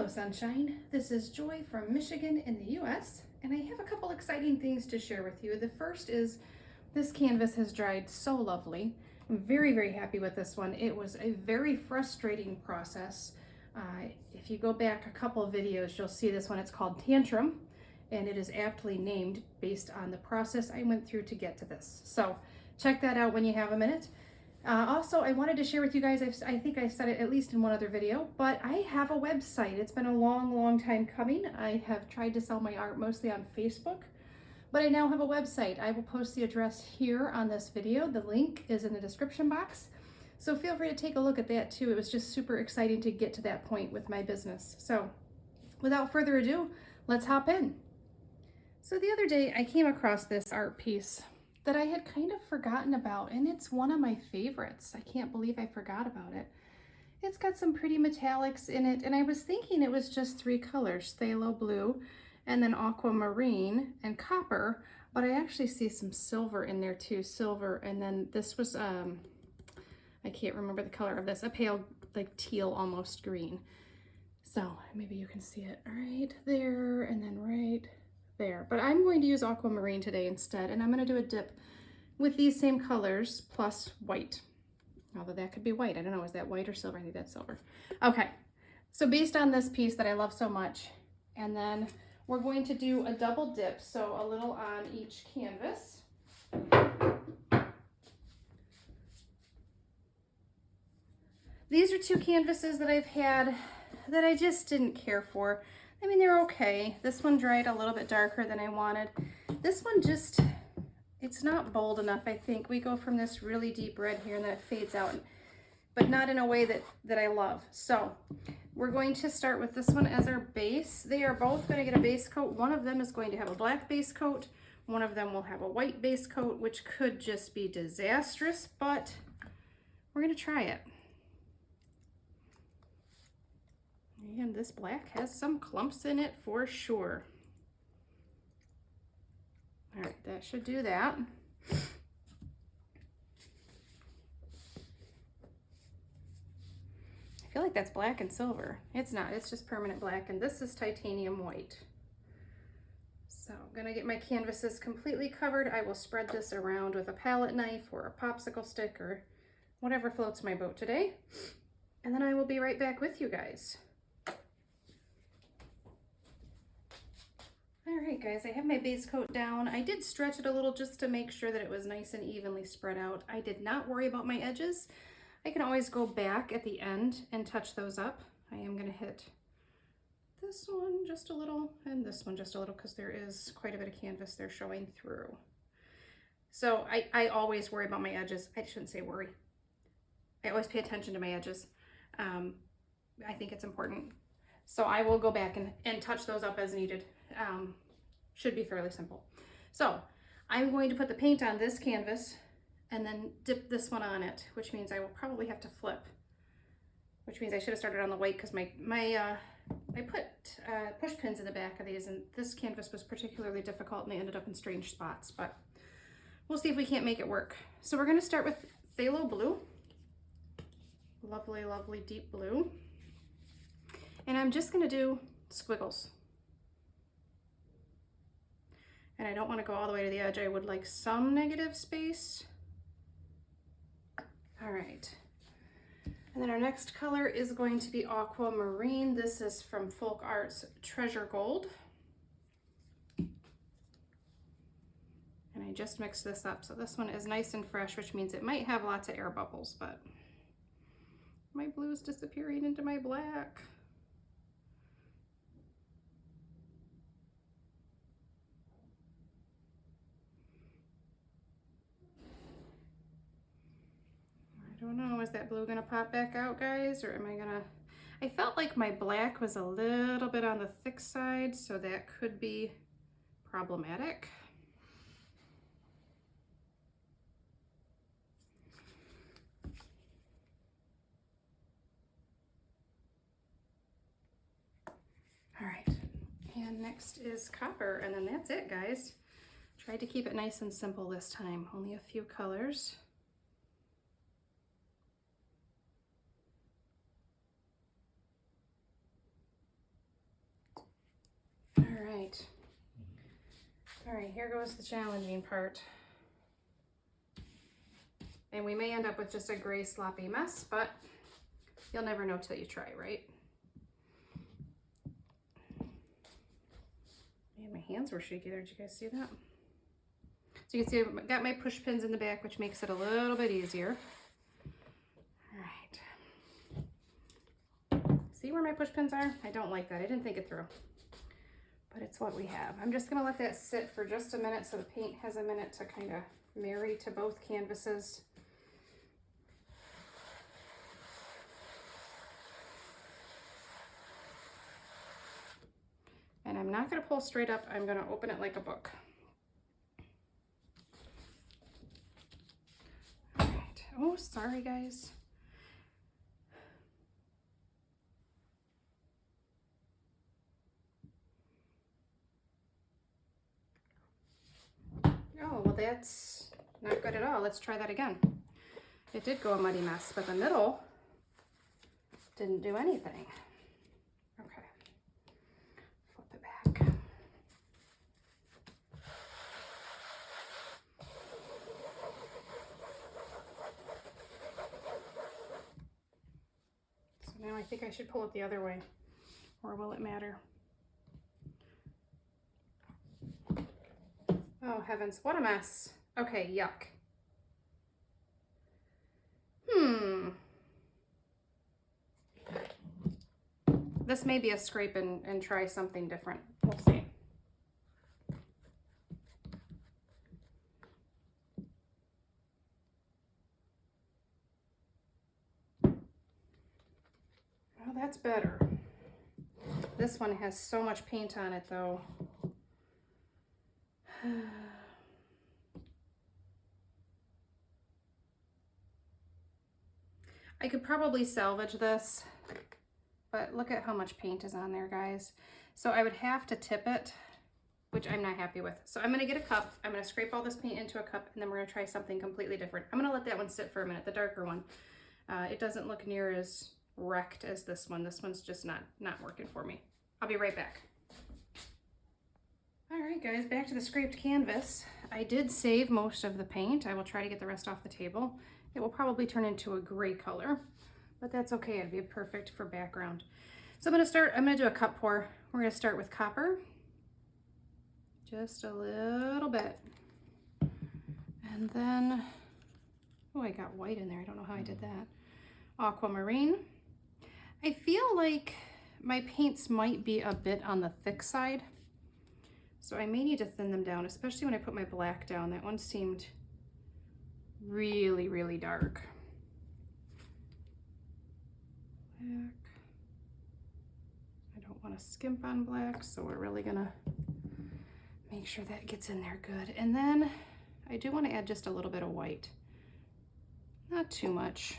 Hello sunshine, this is Joy from Michigan in the US, and I have a couple exciting things to share with you. The first is this canvas has dried so lovely. I'm very happy with this one. It was a very frustrating process. If you go back a couple of videos, you'll see this one. It's called Tantrum, and it is aptly named based on the process I went through to get to this. So check that out when you have a minute. Also, I wanted to share with you guys, I think I said it at least in one other video, but I have a website. It's been a long time coming. I have tried to sell my art mostly on Facebook, but I now have a website. I will post the address here on this video. The link is in the description box. So feel free to take a look at that too. It was just super exciting to get to that point with my business. So without further ado, let's hop in. So the other day I came across this art piece that I had kind of forgotten about, and it's one of my favorites. I can't believe I forgot about it. It's got some pretty metallics in it, and I was thinking it was just three colors, phthalo blue, and then aquamarine and copper, but I actually see some silver in there too, silver, and then this was, I can't remember the color of this, a pale, like teal, almost green. So maybe you can see it right there, and then right there. But I'm going to use aquamarine today instead, and I'm going to do a dip with these same colors plus white. Although that could be white. I don't know, is that white or silver? I think that's silver. Okay, so based on this piece that I love so much, and then we're going to do a double dip, so a little on each canvas. These are two canvases that I've had that I just didn't care for. I mean, they're okay. This one dried a little bit darker than I wanted. This one just, it's not bold enough, I think. We go from this really deep red here and then it fades out, but not in a way that I love. So we're going to start with this one as our base. They are both going to get a base coat. One of them is going to have a black base coat. One of them will have a white base coat, which could just be disastrous, but we're going to try it. And this black has some clumps in it for sure. All right, that should do that. I feel like that's black and silver. It's not, it's just permanent black, and this is titanium white. So I'm gonna get my canvases completely covered. I will spread this around with a palette knife or a popsicle stick or whatever floats my boat today. And then I will be right back with you guys. All right, guys, I have my base coat down. I did stretch it a little just to make sure that it was nice and evenly spread out. I did not worry about my edges. I can always go back at the end and touch those up. I am gonna hit this one just a little and this one just a little because there is quite a bit of canvas there showing through. So I always worry about my edges. I shouldn't say worry. I always pay attention to my edges. I think it's important. So I will go back and touch those up as needed. Should be fairly simple. So I'm going to put the paint on this canvas and then dip this one on it, which means I will probably have to flip, which means I should have started on the white because I put push pins in the back of these, and this canvas was particularly difficult and they ended up in strange spots, but we'll see if we can't make it work. So we're going to start with phthalo blue, lovely deep blue, and I'm just going to do squiggles. And I don't want to go all the way to the edge. I would like some negative space. All right. And then our next color is going to be aquamarine. This is from Folk Art's Treasure Gold. And I just mixed this up. So this one is nice and fresh, which means it might have lots of air bubbles, but my blue is disappearing into my black. I don't know, is that blue gonna pop back out, guys, or am I gonna, I felt like my black was a little bit on the thick side, so that could be problematic. All right, and next is copper, and then that's it, guys. Tried to keep it nice and simple this time, only a few colors. right. All right, here goes the challenging part. And we may end up with just a gray sloppy mess, but you'll never know till you try, right? Man, my hands were shaky there. Did you guys see that? So you can see I've got my push pins in the back, which makes it a little bit easier. All right. See where my push pins are? I don't like that. I didn't think it through. But it's what we have. I'm just gonna let that sit for just a minute so the paint has a minute to kind of marry to both canvases. And I'm not gonna pull straight up, I'm gonna open it like a book. All right, oh, sorry guys. Oh, well that's not good at all. Let's try that again. It did go a muddy mess, but the middle didn't do anything. Okay, flip it back. So now I think I should pull it the other way, or will it matter? Oh heavens, what a mess. Okay, yuck. This may be a scrape and try something different. We'll see. Oh, that's better. This one has so much paint on it though. I could probably salvage this, but look at how much paint is on there, guys. So I would have to tip it, which I'm not happy with. So I'm gonna get a cup, I'm gonna scrape all this paint into a cup, and then we're gonna try something completely different. I'm gonna let that one sit for a minute, the darker one. It doesn't look near as wrecked as this one. This one's just not working for me. I'll be right back. All right, guys, back to the scraped canvas. I did save most of the paint. I will try to get the rest off the table. It will probably turn into a gray color, but that's okay. It'd be perfect for background. So I'm gonna do a cup pour. We're gonna start with copper, just a little bit. And then, oh, I got white in there. I don't know how I did that. Aquamarine. I feel like my paints might be a bit on the thick side, so I may need to thin them down, especially when I put my black down. That one seemed really, really dark. Black. I don't want to skimp on black, so we're really gonna make sure that gets in there good. And then I do want to add just a little bit of white. Not too much.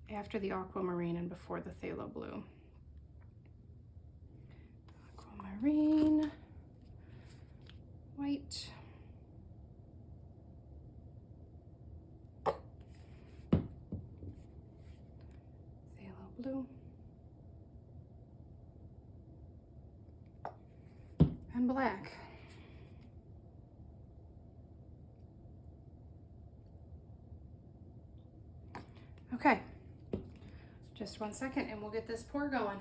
After the aquamarine and before the phthalo blue. Aquamarine, white. Phthalo blue. And black. Okay, just 1 second and we'll get this pour going.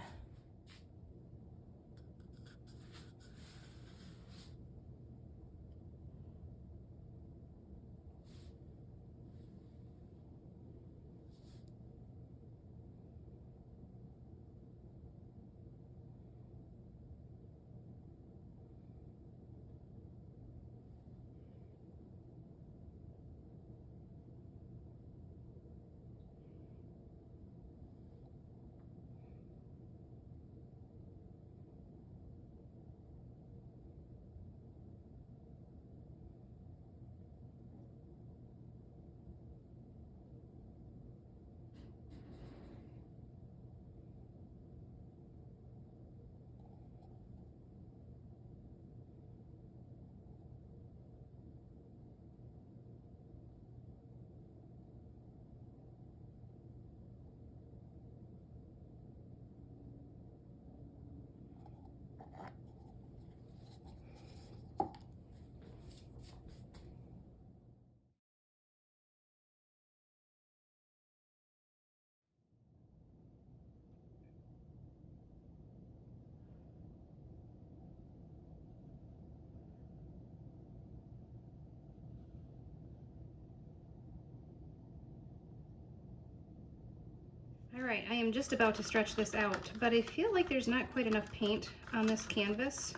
All right, I am just about to stretch this out, but I feel like there's not quite enough paint on this canvas.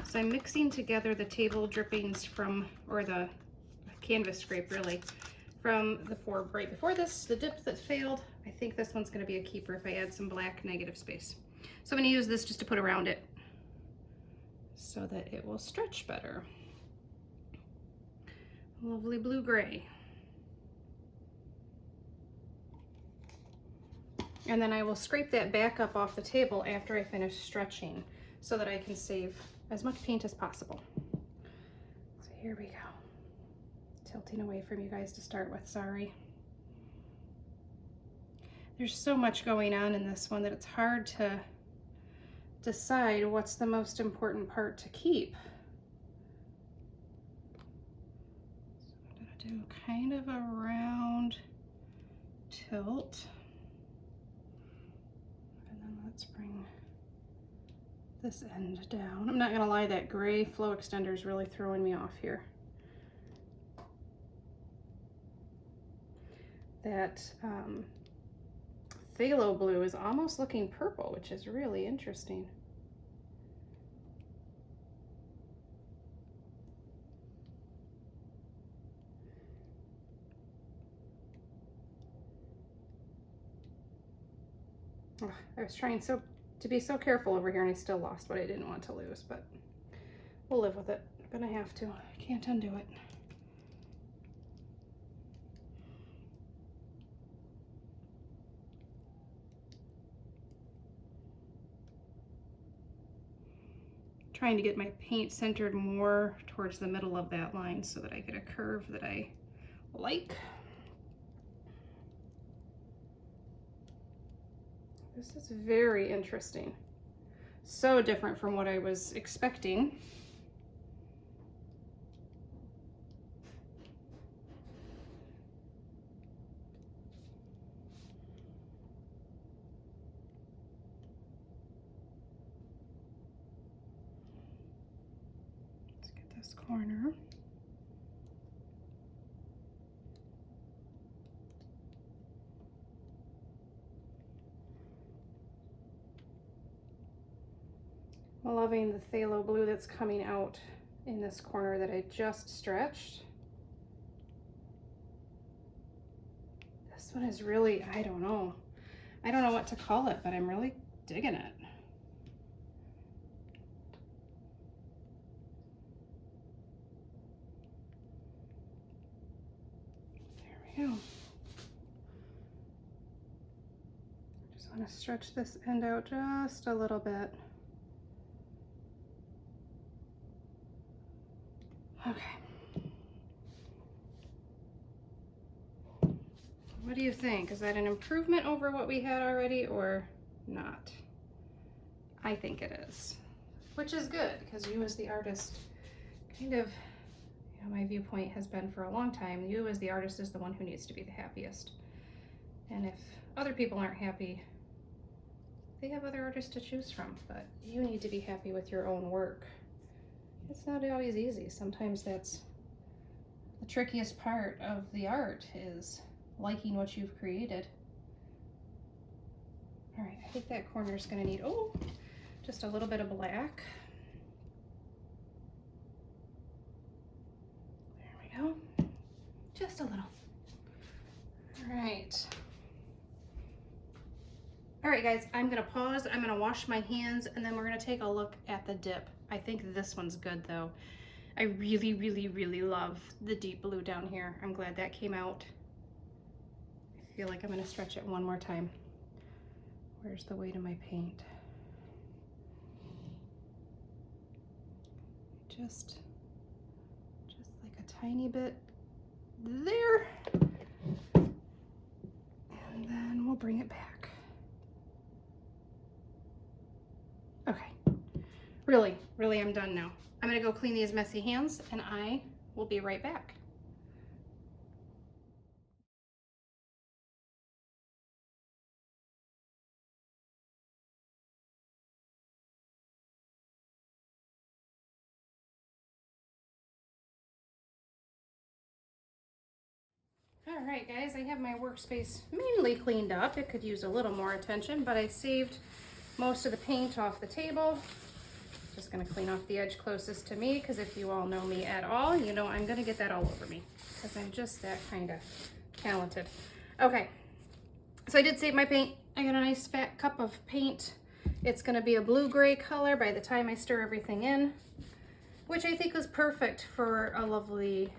So I'm mixing together the table drippings from, or the canvas scrape really, from the pour right before this, the dip that failed. I think this one's gonna be a keeper if I add some black negative space. So I'm gonna use this just to put around it so that it will stretch better. Lovely blue-gray. And then I will scrape that back up off the table after I finish stretching so that I can save as much paint as possible. So here we go. Tilting away from you guys to start with, sorry. There's so much going on in this one that it's hard to decide what's the most important part to keep. So I'm gonna do kind of a round tilt. And then let's bring this end down. I'm not gonna lie, that gray flow extender is really throwing me off here. That phthalo blue is almost looking purple, which is really interesting. Oh, I was trying to be so careful over here and I still lost what I didn't want to lose, but we'll live with it. I'm gonna have to. I can't undo it. Trying to get my paint centered more towards the middle of that line so that I get a curve that I like. This is very interesting. So different from what I was expecting. Let's get this corner. I'm loving the phthalo blue that's coming out in this corner that I just stretched. This one is really, I don't know what to call it, but I'm really digging it. There we go. Just want to stretch this end out just a little bit. Okay. What do you think? Is that an improvement over what we had already or not? I think it is, which is good because you as the artist kind of, you know, my viewpoint has been for a long time, you as the artist is the one who needs to be the happiest. And if other people aren't happy, they have other artists to choose from, but you need to be happy with your own work. It's not always easy. Sometimes that's the trickiest part of the art, is liking what you've created. All right, I think that corner is going to need, oh, just a little bit of black. There we go. Just a little. All right. All right, guys, I'm going to pause. I'm going to wash my hands, and then we're going to take a look at the dip. I think this one's good, though. I really, really, really love the deep blue down here. I'm glad that came out. I feel like I'm going to stretch it one more time. Where's the weight of my paint? Just like a tiny bit there. And then we'll bring it back. Okay. Really, I'm done now. I'm gonna go clean these messy hands and I will be right back. All right, guys, I have my workspace mainly cleaned up. It could use a little more attention, but I saved most of the paint off the table. Just gonna clean off the edge closest to me, because if you all know me at all, you know I'm gonna get that all over me, because I'm just that kind of talented. Okay, so I did save my paint. I got a nice fat cup of paint. It's gonna be a blue-gray color by the time I stir everything in, which I think is perfect for a lovely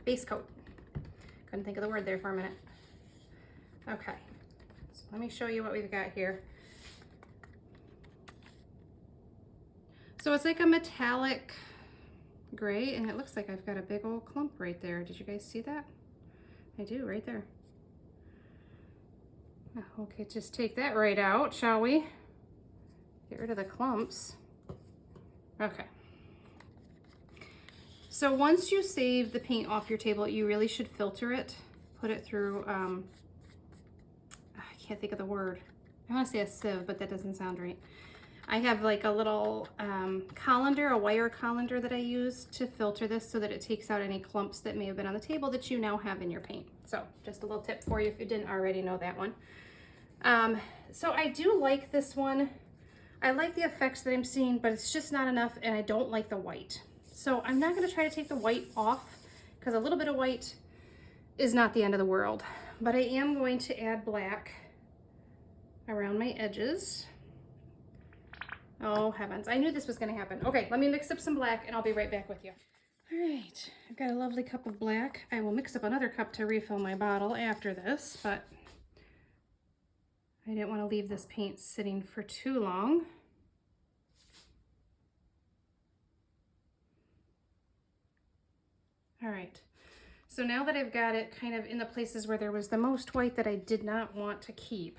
base coat. Couldn't think of the word there for a minute. Okay, so let me show you what we've got here. So it's like a metallic gray, and it looks like I've got a big old clump right there. Did you guys see that? I do, right there. Okay, just take that right out, shall we? Get rid of the clumps. Okay. So once you save the paint off your table, you really should filter it. Put it through, I can't think of the word. I want to say a sieve, but that doesn't sound right. I have like a little colander, a wire colander that I use to filter this so that it takes out any clumps that may have been on the table that you now have in your paint. So just a little tip for you if you didn't already know that one. So I do like this one. I like the effects that I'm seeing, but it's just not enough, and I don't like the white. So I'm not going to try to take the white off, because a little bit of white is not the end of the world. But I am going to add black around my edges. Oh heavens, I knew this was going to happen. Okay, let me mix up some black and I'll be right back with you. All right, I've got a lovely cup of black. I will mix up another cup to refill my bottle after this, but I didn't want to leave this paint sitting for too long. All right, so now that I've got it kind of in the places where there was the most white that I did not want to keep,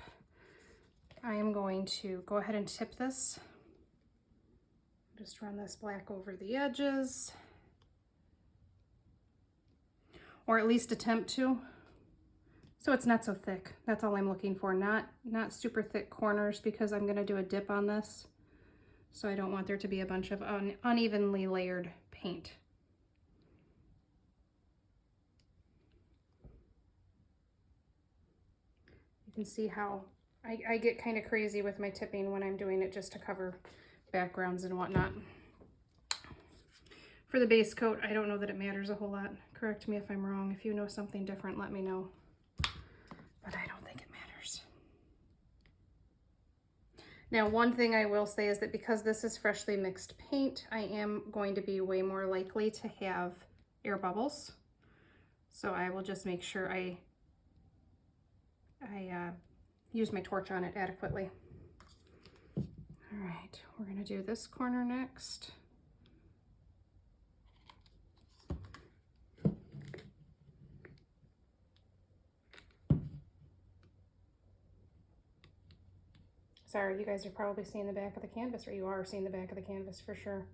I am going to go ahead and tip this. Just run this black over the edges, or at least attempt to, so it's not so thick. That's all I'm looking for, not super thick corners, because I'm going to do a dip on this, so I don't want there to be a bunch of unevenly layered paint. You can see how I get kind of crazy with my tipping when I'm doing it just to cover backgrounds and whatnot. For the base coat, I don't know that it matters a whole lot. Correct me if I'm wrong. If you know something different, let me know. But I don't think it matters. Now, one thing I will say is that because this is freshly mixed paint, I am going to be way more likely to have air bubbles. So I will just make sure I use my torch on it adequately. All right, we're gonna do this corner next. Sorry, you guys are probably seeing the back of the canvas, or you are seeing the back of the canvas for sure.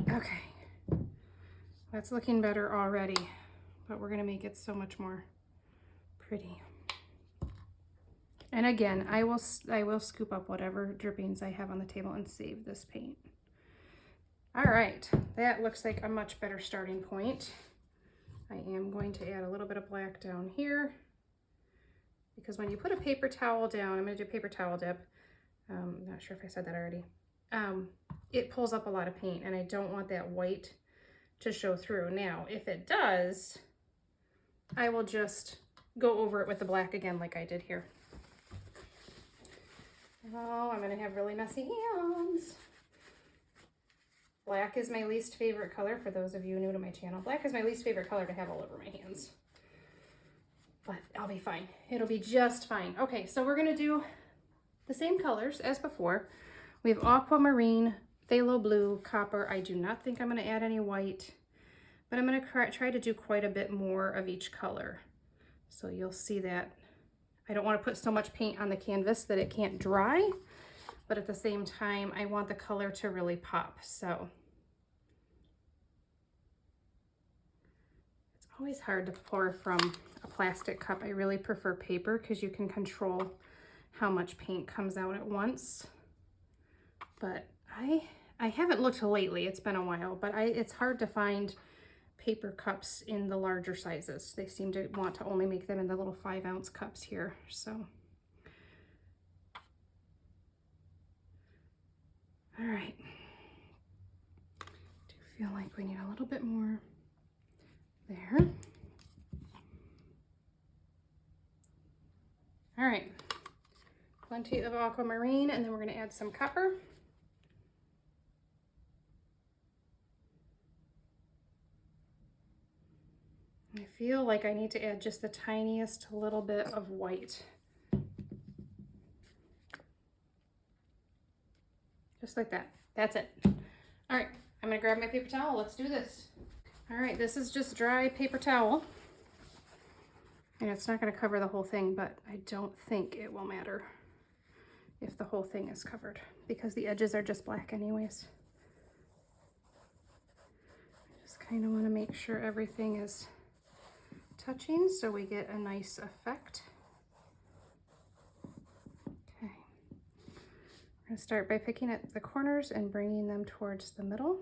Okay, that's looking better already, but we're gonna make it so much more pretty. And again, I will scoop up whatever drippings I have on the table and save this paint. All right, that looks like a much better starting point. I am going to add a little bit of black down here, because when you put a paper towel down, I'm going to do a paper towel dip. Not sure if I said that already. It pulls up a lot of paint, and I don't want that white to show through. Now, if it does, I will just go over it with the black again like I did here. Oh, I'm gonna have really messy hands. Black is my least favorite color, for those of you new to my channel. Black is my least favorite color to have all over my hands. But I'll be fine. It'll be just fine. Okay, so we're gonna do the same colors as before. We have Aquamarine, Phthalo Blue, Copper. I do not think I'm gonna add any white, but I'm gonna try to do quite a bit more of each color. So you'll see that. I don't want to put so much paint on the canvas that it can't dry, but at the same time, I want the color to really pop. So it's always hard to pour from a plastic cup. I really prefer paper, because you can control how much paint comes out at once. But I haven't looked lately, it's been a while, but it's hard to find paper cups in the larger sizes. They seem to want to only make them in the little 5-ounce cups here. So, all right. I do feel like we need a little bit more there. All right, plenty of aquamarine, and then we're going to add some copper. I feel like I need to add just the tiniest little bit of white. Just like that. That's it. All right, I'm gonna grab my paper towel. Let's do this. All right, this is just dry paper towel. And it's not gonna cover the whole thing, but I don't think it will matter if the whole thing is covered because the edges are just black anyways. I just kind of wanna make sure everything is touching so we get a nice effect. Okay, we're going to start by picking at the corners and bringing them towards the middle.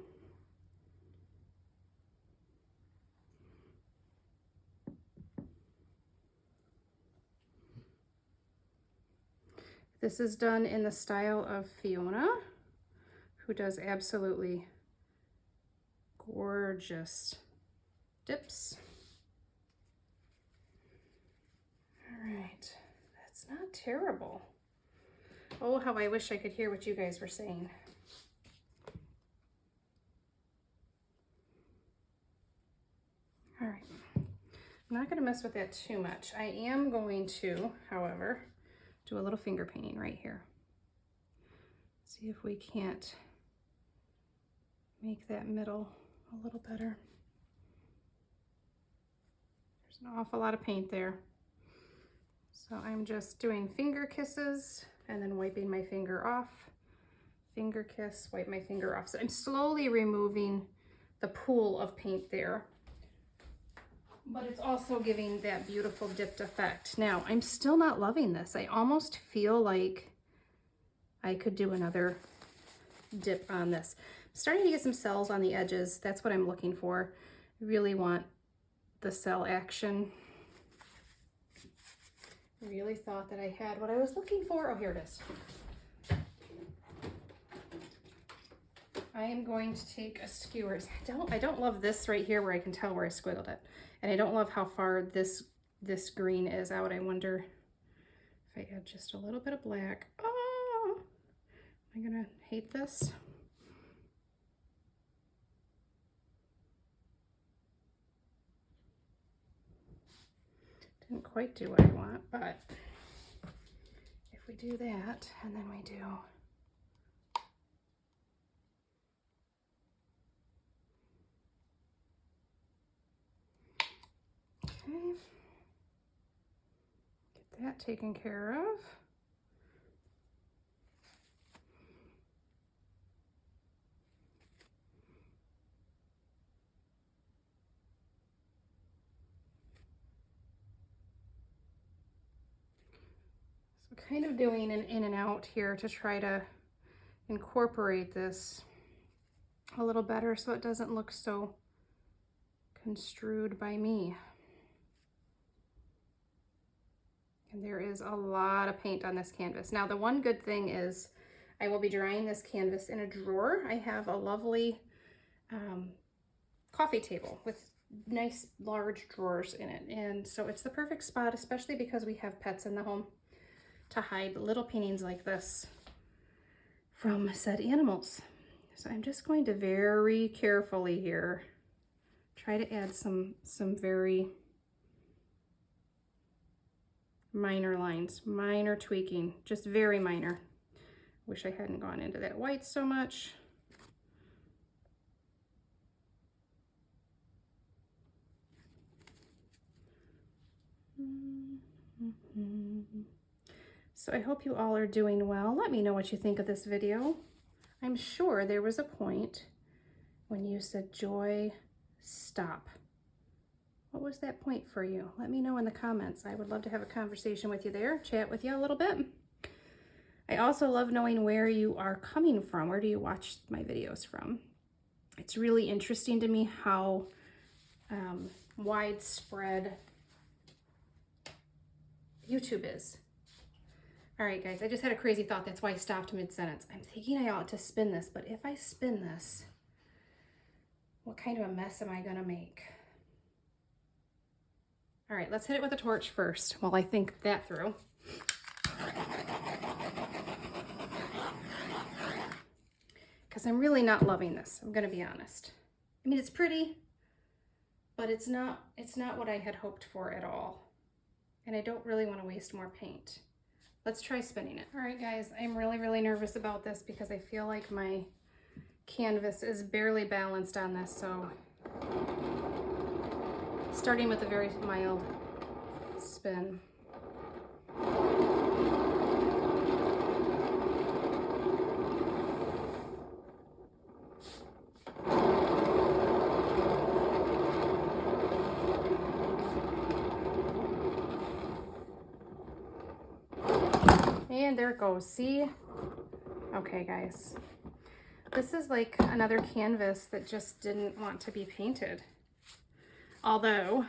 This is done in the style of Fiona, who does absolutely gorgeous dips. All right, that's not terrible. Oh, how I wish I could hear what you guys were saying. All right, I'm not gonna mess with that too much. I am going to, however, do a little finger painting right here. See if we can't make that middle a little better. There's an awful lot of paint there. So I'm just doing finger kisses and then wiping my finger off. Finger kiss, wipe my finger off. So I'm slowly removing the pool of paint there, but it's also giving that beautiful dipped effect. Now, I'm still not loving this. I almost feel like I could do another dip on this. I'm starting to get some cells on the edges. That's what I'm looking for. I really want the cell action. I really thought that I had what I was looking for. Oh, here it is. I am going to take a skewer. I don't love this right here where I can tell where I squiggled it. And I don't love how far this green is out. I wonder if I add just a little bit of black. Oh, am I gonna hate this? Didn't quite do what I want, but if we do that, and then we do okay, get that taken care of. Kind of doing an in and out here to try to incorporate this a little better so it doesn't look so construed by me. And there is a lot of paint on this canvas. Now, the one good thing is I will be drying this canvas in a drawer. I have a lovely coffee table with nice large drawers in it. And so it's the perfect spot, especially because we have pets in the home, to hide little paintings like this from said animals. So I'm just going to very carefully here try to add some very minor lines, minor tweaking, just very minor. Wish I hadn't gone into that white so much. So I hope you all are doing well. Let me know what you think of this video. I'm sure there was a point when you said, "Joy, stop." What was that point for you? Let me know in the comments. I would love to have a conversation with you there, chat with you a little bit. I also love knowing where you are coming from. Where do you watch my videos from? It's really interesting to me how widespread YouTube is. All right, guys, I just had a crazy thought. That's why I stopped mid-sentence. I'm thinking I ought to spin this, but if I spin this, what kind of a mess am I gonna make? All right, let's hit it with a torch first while I think that through. Because I'm really not loving this, I'm gonna be honest. I mean, it's pretty, but it's not what I had hoped for at all. And I don't really want to waste more paint. Let's try spinning it. All right, guys, I'm really nervous about this because I feel like my canvas is barely balanced on this, so starting with a very mild spin. And there it goes, see? Okay, guys. This is like another canvas that just didn't want to be painted. Although,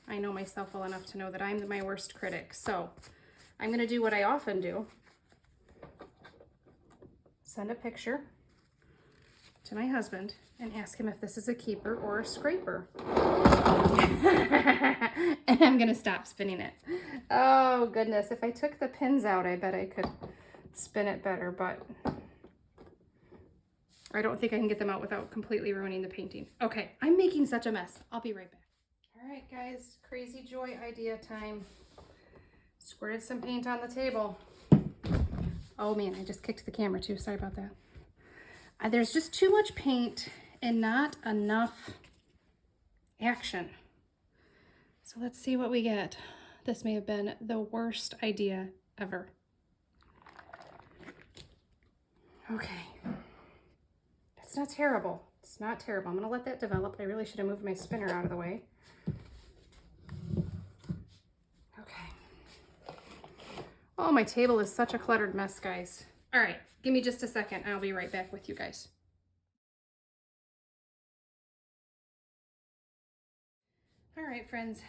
I know myself well enough to know that I'm my worst critic. So, I'm gonna do what I often do. Send a picture to my husband and ask him if this is a keeper or a scraper. And I'm gonna stop spinning it. Oh goodness, if I took the pins out, I bet I could spin it better, but I don't think I can get them out without completely ruining the painting. Okay, I'm making such a mess. I'll be right back. All right, guys, crazy joy idea time. Squirted some paint on the table. Oh man, I just kicked the camera too. Sorry about that. There's just too much paint and not enough action. So let's see what we get. This may have been the worst idea ever. Okay. It's not terrible. It's not terrible. I'm gonna let that develop. I really should have moved my spinner out of the way. Okay. Oh, my table is such a cluttered mess, guys. All right, give me just a second. I'll be right back with you guys. All right, friends.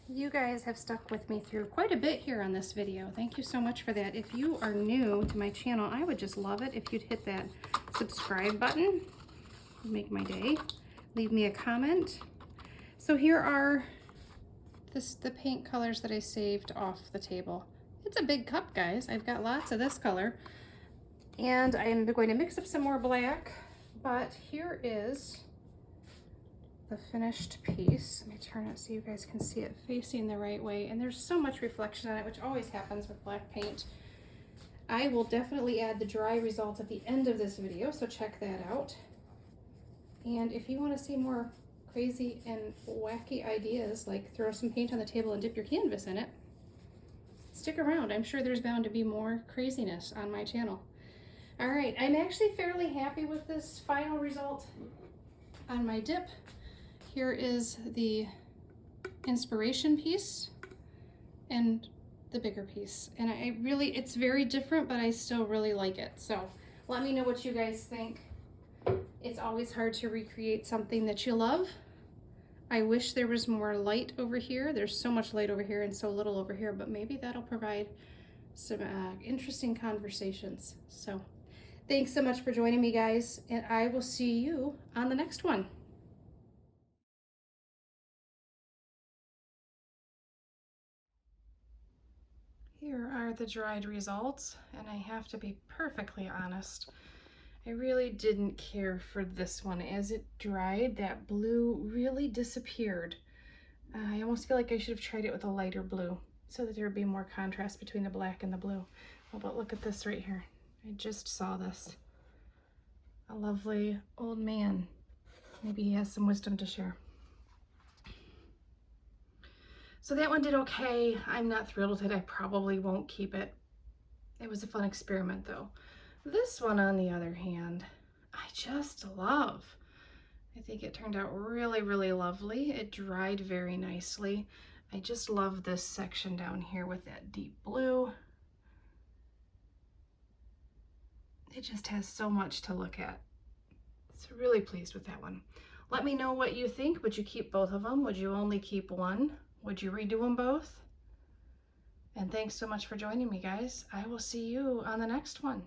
You guys have stuck with me through quite a bit here on this video. Thank you so much for that. If you are new to my channel, I would just love it if you'd hit that subscribe button. It'd make my day. Leave me a comment. So here are the paint colors that I saved off the table. It's a big cup, guys. I've got lots of this color. And I'm going to mix up some more black, but here is the finished piece. Let me turn it so you guys can see it facing the right way. And there's so much reflection on it, which always happens with black paint. I will definitely add the dry results at the end of this video, so check that out. And if you want to see more crazy and wacky ideas, like throw some paint on the table and dip your canvas in it, stick around. I'm sure there's bound to be more craziness on my channel. All right, I'm actually fairly happy with this final result on my dip. Here is the inspiration piece and the bigger piece. And it's very different, but I still really like it. So let me know what you guys think. It's always hard to recreate something that you love. I wish there was more light over here. There's so much light over here and so little over here, but maybe that'll provide some interesting conversations. So thanks so much for joining me, guys, and I will see you on the next one. Here are the dried results, and I have to be perfectly honest, I really didn't care for this one. As it dried, that blue really disappeared. I almost feel like I should have tried it with a lighter blue so that there would be more contrast between the black and the blue. Oh, but look at this right here. I just saw this. A lovely old man. Maybe he has some wisdom to share. So that one did okay. I'm not thrilled with it. I probably won't keep it. It was a fun experiment though. This one, on the other hand, I just love. I think it turned out really, really lovely. It dried very nicely. I just love this section down here with that deep blue. It just has so much to look at. So really pleased with that one. Let me know what you think. Would you keep both of them? Would you only keep one? Would you redo them both? And thanks so much for joining me, guys. I will see you on the next one.